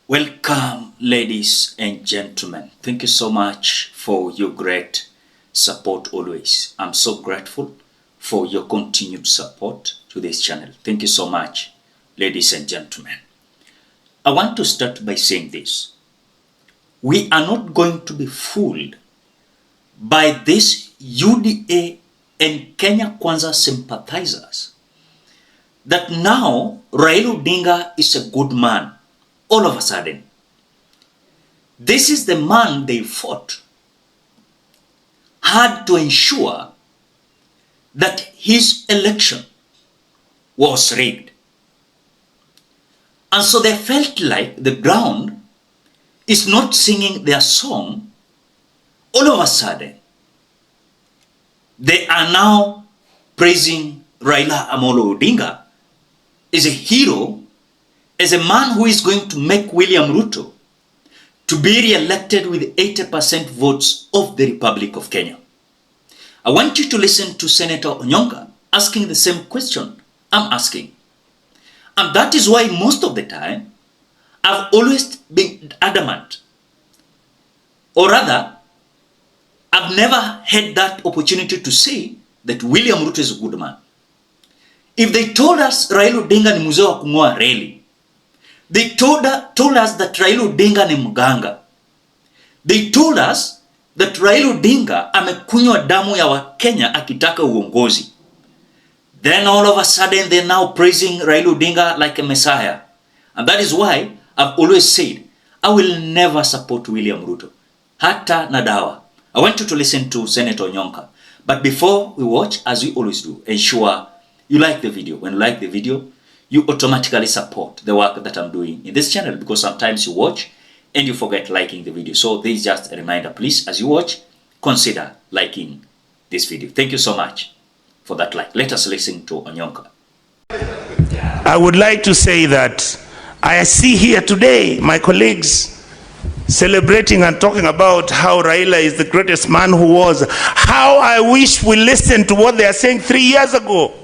Welcome, ladies and gentlemen. Thank you so much for your great support always. I'm so grateful for your continued support to this channel. Thank you so much, ladies and gentlemen. I want to start by saying this. We are not going to be fooled by this UDA and Kenya Kwanza sympathizers that now Raila Odinga is a good man. All of a sudden, this is the man they fought hard to ensure that his election was rigged. And so they felt like the ground is not singing their song. All of a sudden, they are now praising Raila Amolo Odinga as a hero, as a man who is going to make William Ruto to be re-elected with 80% votes of the Republic of Kenya. I want you to listen to Senator Onyonka asking the same question I'm asking. And that is why most of the time, I've always been adamant. Or rather, I've never had that opportunity to say that William Ruto is a good man. If they told us Raila Odinga ni mzee wa kung'oa reli, they told us that Raila Odinga ni mganga. They told us that Raila Odinga amekunywa damu ya Wakenya akitaka uongozi. Then all of a sudden they're now praising Raila Odinga like a messiah. And that is why I've always said, I will never support William Ruto. Hata nadawa. I want you to listen to Senator Onyonka. But before we watch, as we always do, ensure you like the video. When you like the video, you automatically support the work that I'm doing in this channel, because sometimes you watch and you forget liking the video. So this is just a reminder, please, as you watch, consider liking this video. Thank you so much for that like. Let us listen to Onyonka. I would like to say that I see here today my colleagues celebrating and talking about how Raila is the greatest man who was. How I wish we listened to what they are saying 3 years ago.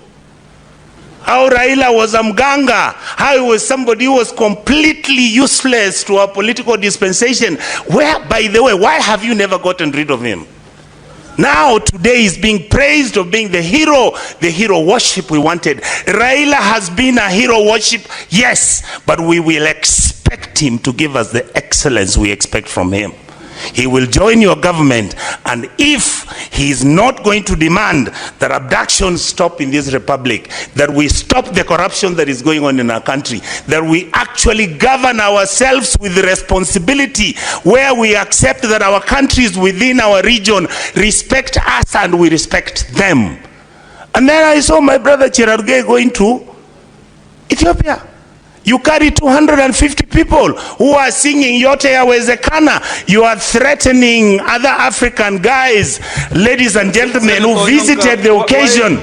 How Raila was a mganga, how he was somebody who was completely useless to our political dispensation. Where, by the way, why have you never gotten rid of him? Now, today is being praised of being the hero worship we wanted. Raila has been a hero worship, yes, but we will expect him to give us the excellence we expect from him. He will join your government, and if he is not going to demand that abductions stop in this republic, that we stop the corruption that is going on in our country, that we actually govern ourselves with responsibility, where we accept that our countries within our region respect us and we respect them. And then I saw my brother Cherargei going to Ethiopia. You carry 250 people who are singing Yote Yawezekana. You are threatening other African guys, ladies and gentlemen, who visited the occasion.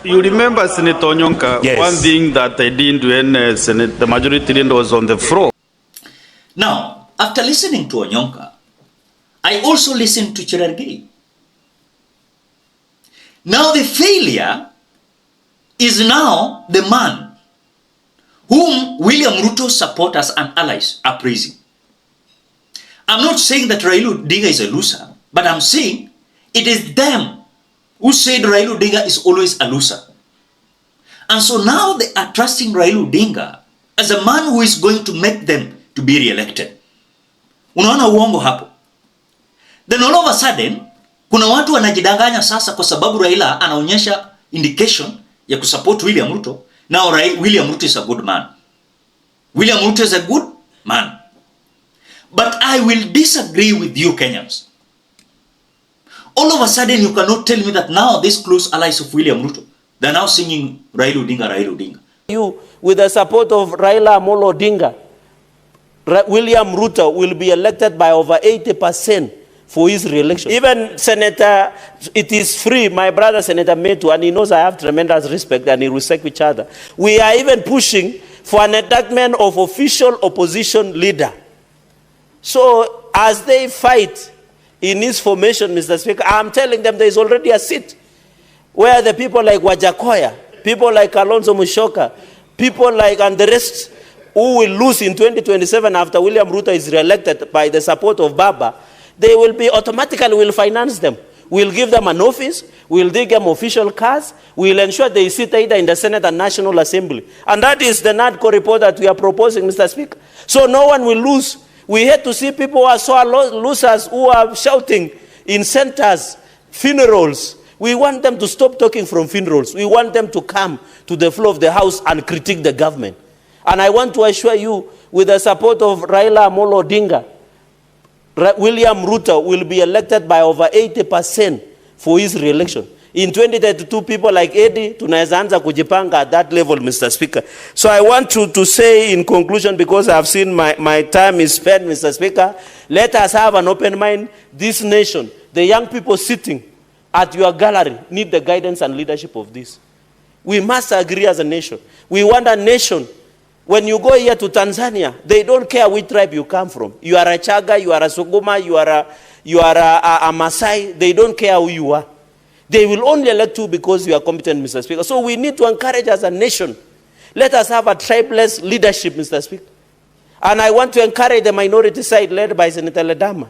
You remember, Senator Onyonka, yes. One thing that I didn't when the majority leader was on the floor. Now, after listening to Onyonka, I also listened to Cherargei. Now the failure is now the man whom William Ruto supporters and allies are praising. I'm not saying that Raila Odinga is a loser, but I'm saying it is them who said Raila Odinga is always a loser. And so now they are trusting Raila Odinga as a man who is going to make them to be re-elected. Unaona uongo hapo. Then all of a sudden, kuna watu wanajidanganya sasa kwa sababu Raila anaonyesha indication ya kusupport William Ruto. Now, William Ruto is a good man. William Ruto is a good man. But I will disagree with you, Kenyans. All of a sudden, you cannot tell me that now these close allies of William Ruto, they're now singing Raila Odinga, Raila Odinga. You, with the support of Raila Amolo Odinga, William Ruto will be elected by over 80% for his re-election. Even Senator, it is free, my brother Senator Metu, and he knows I have tremendous respect and we respect each other. We are even pushing for an indictment of official opposition leader. So as they fight in his formation, Mr. Speaker, I'm telling them there is already a seat where the people like Wajakoya, people like Alonzo Mushoka, people like, and the rest who will lose in 2027 after William Ruto is re-elected by the support of Baba, they will be automatically will finance them. We'll give them an office, we'll give them official cars, we'll ensure they sit either in the Senate and National Assembly. And that is the NADCO report that we are proposing, Mr. Speaker. So no one will lose. We hate to see people who are so losers who are shouting in centers, funerals. We want them to stop talking from funerals. We want them to come to the floor of the House and critique the government. And I want to assure you, with the support of Raila Amolo Odinga, William Ruto will be elected by over 80% for his re-election. In 2032, people like Eddie, tunaweza anza kujipanga at that level, Mr. Speaker. So I want to say in conclusion, because I have seen my time is spent, Mr. Speaker, let us have an open mind. This nation, the young people sitting at your gallery, need the guidance and leadership of this. We must agree as a nation. We want a nation. When you go here to Tanzania, they don't care which tribe you come from. You are a Chaga, you are a Suguma, you are a Maasai. They don't care who you are. They will only elect you because you are competent, Mr. Speaker. So we need to encourage as a nation. Let us have a tribeless leadership, Mr. Speaker. And I want to encourage the minority side led by Senator Ledama.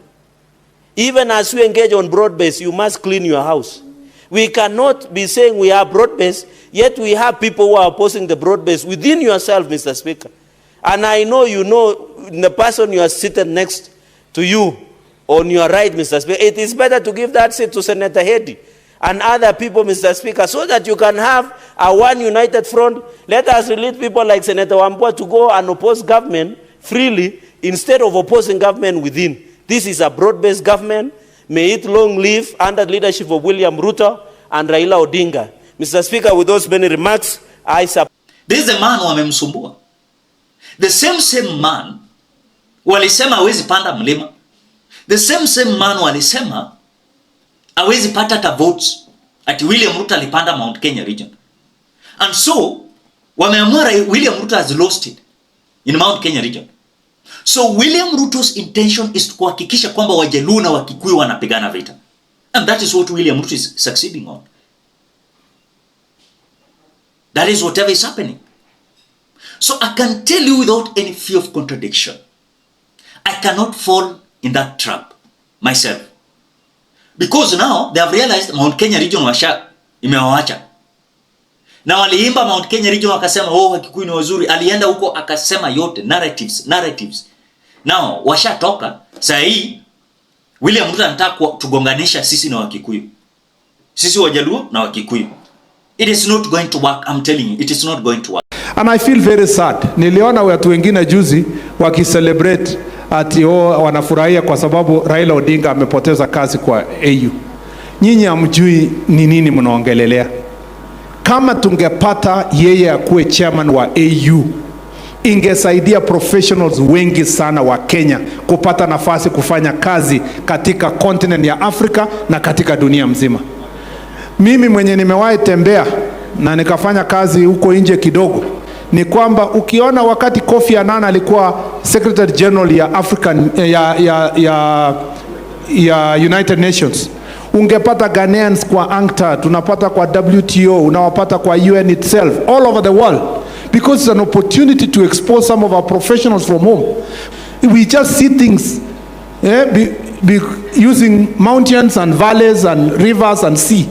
Even as we engage on broad-based, you must clean your house. We cannot be saying we are broad-based, yet we have people who are opposing the broad-based within yourself, Mr. Speaker. And I know you know the person you are sitting next to you on your right, Mr. Speaker. It is better to give that seat to Senator Hedy and other people, Mr. Speaker, so that you can have a one united front. Let us release people like Senator Wambua to go and oppose government freely instead of opposing government within. This is a broad-based government. May it long live under the leadership of William Ruto and Raila Odinga. Mr. Speaker, with those many remarks, I support. This is a man wamemsumbua. The same man walisema hawezi panda mlima. The same man walisema hawezi pata hata votes ati William Ruto alipanda Mount Kenya region. And so wameamua William Ruto has lost it in Mount Kenya region. So William Ruto's intention is kuhakikisha kwamba Wajaluo na Wakikuyu wanapigana vita. And that is what William Ruto is succeeding on. That is whatever is happening. So I can tell you without any fear of contradiction, I cannot fall in that trap myself. Because now they have realized Mount Kenya region imewawacha. Na waliimba Mount Kenya region wakasema Wakikuyu ni wazuri. Alienda huko akasema yote narratives. Now washatoka. Saa hii William Ruto anataka tugonganisha sisi na Wakikuyu. Sisi Wajaluo na Wakikuyu. It is not going to work. I'm telling you, it is not going to work. And I feel very sad. Niliona watu wengine juzi wakicelebrate ati wanafurahia kwa sababu Raila Odinga amepoteza kazi kwa AU. Nyinyi hamjui ni nini mnaongelelea. Kama tungepata yeye akuwe chairman wa AU, ingesaidia professionals wengi sana wa Kenya kupata nafasi kufanya kazi katika continent ya Afrika na katika dunia mzima. Mimi mwenye nimewahi tembea na nikafanya kazi huko nje kidogo, ni kwamba ukiona wakati Kofi Annan alikuwa Secretary General ya African ya United Nations, ungepata Ghanaians kwa UNCTAD, unapata kwa WTO, unawapata kwa UN itself, all over the world, because it's an opportunity to expose some of our professionals from home. We just see things using mountains and valleys and rivers and sea.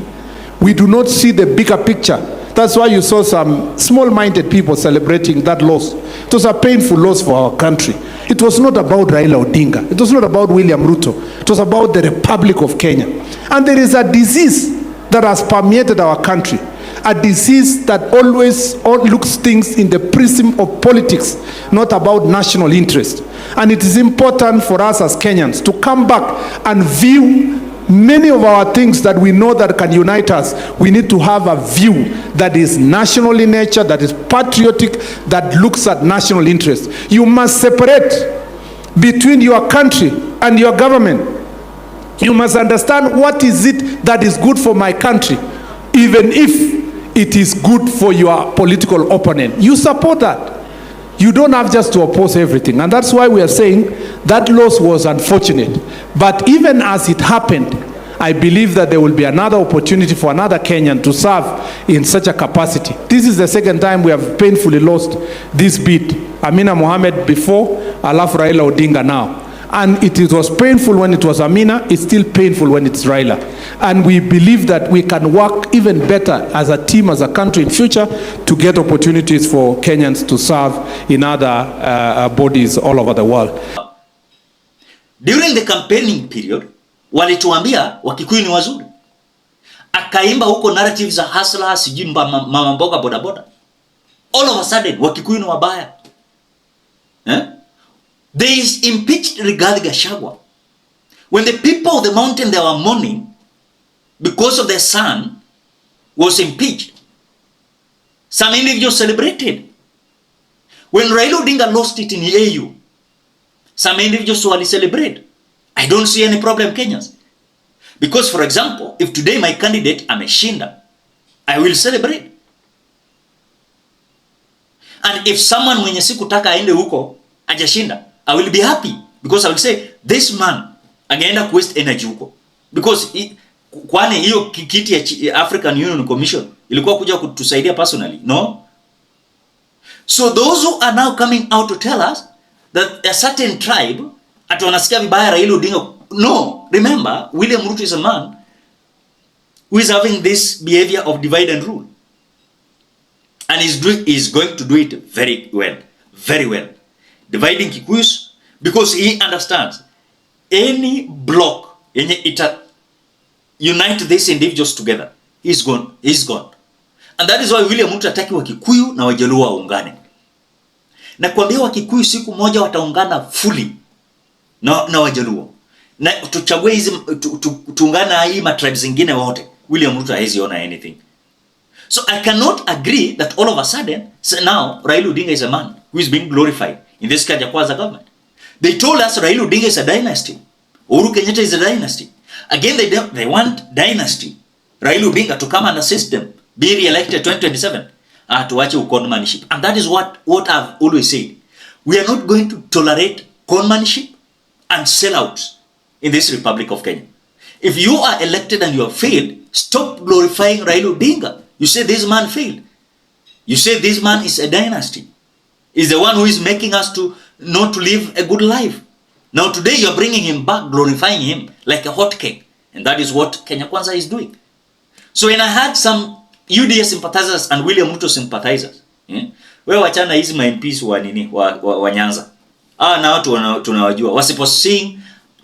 We do not see the bigger picture. That's why you saw some small-minded people celebrating that loss. It was a painful loss for our country. It was not about Raila Odinga. It was not about William Ruto. It was about the Republic of Kenya. And there is a disease that has permeated our country. A disease that always looks things in the prism of politics, not about national interest. And it is important for us as Kenyans to come back and view many of our things that we know that can unite us. We need to have a view that is national in nature, that is patriotic, that looks at national interest. You must separate between your country and your government. You must understand what is it that is good for my country, even if it is good for your political opponent. You support that. You don't have just to oppose everything. And that's why we are saying that loss was unfortunate. But even as it happened, I believe that there will be another opportunity for another Kenyan to serve in such a capacity. This is the second time we have painfully lost this bid. Amina Mohamed before, Alaf Raila Odinga now. And it was painful when it was Amina, it's still painful when it's Raila. And we believe that we can work even better as a team, as a country in future to get opportunities for Kenyans to serve in other bodies all over the world. During the campaigning period, walituambia Wakikuyu ni wazuri. Akaimba huko narratives za hustler, sijui mama mboga boda boda. All of a sudden, Wakikuyu ni wabaya. There is impeached Rigathi Gachagua. When the people of the mountain, they were mourning because of their son was impeached, some individuals celebrated. When Raila Odinga lost it in AU, some individuals will celebrate. I don't see any problem, Kenyans. Because, for example, if today my candidate ameshinda, I will celebrate. And if someone mwenye sikutaka aende huko ajashinda, I will be happy, because I will say this man angeenda waste energy huko, because kwani hiyo kiti ya African Union Commission ilikuwa kuja kutusaidia personally? No. So those who are now coming out to tell us that a certain tribe ati wanasikia vibaya Raila Odinga, no, remember William Ruto is a man who is having this behavior of divide and rule, and is going to do it very well, very well, dividing Kikuyus, because he understands any block yenye ita unite these individuals together, he's gone. And that is why William Ruto ataki Wakikuyu na Wajaluo waungane. Na kuambia Wakikuyu siku moja wataungana fully na Wajaluo, na tuchague hizi tuungana hii matribes zingine wote, William Ruto haezi ona anything. So I cannot agree that all of a sudden now Raila Odinga is a man who is being glorified in this Kenya Kwanza government. They told us Raila Odinga is a dynasty, Uhuru Kenyatta is a dynasty. Again they want dynasty, Raila Odinga to come on a system, be re-elected 2027, tuache conmanship. And that is what I've always said. We are not going to tolerate conmanship and sellouts in this Republic of Kenya. If you are elected and you have failed, stop glorifying Raila Odinga. You say this man failed. You say this man is a dynasty. Is the one who is making us to not to live a good life. Now today you are bringing him back, glorifying him like a hot cake. And that is what Kenya Kwanza is doing. So when I had some UDA sympathizers and William Ruto sympathizers, wewe wachana hizi ma MPs wa nini wa Nyanza. Na watu tunawajua. Wasiposing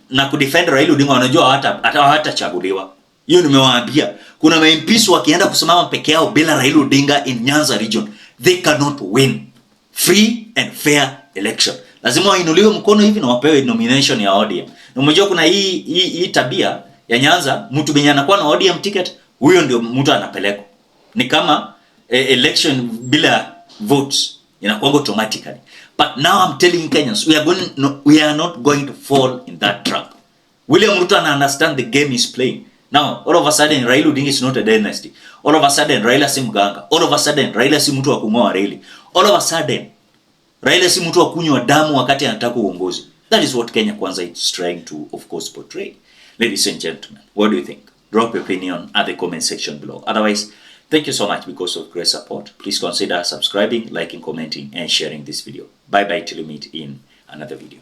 na kudefend Raila Odinga wanajua hata chaguliwa. Hiyo nimewaambia. Kuna ma MPs wakienda kusimama peke yao bila Raila Odinga in Nyanza region, they cannot win free and fair election. Lazima wainuliwe mkono hivi na wapewe nomination ya ODM. Na umejua kuna hii tabia ya Nyanza, mtu mwenye anakuwa na ODM ticket, huyo ndio mtu anapelekwa. Ni kama election bila votes inakuwa automatically. But now I'm telling Kenyans, we are not going to fall in that trap. William Ruto understand the game is playing. Now, all of a sudden, Raila Odinga is not a dynasty. All of a sudden, Raila si mganga. All of a sudden, Raila si mtu wa kungoa reli. All of a sudden, Raila si mtu wa kunywa damu wakati anataka uongozi. That is what Kenya Kwanza is trying to, of course, portray. Ladies and gentlemen, what do you think? Drop your opinion at the comment section below. Otherwise, thank you so much because of great support. Please consider subscribing, liking, commenting, and sharing this video. Bye-bye till we meet in another video.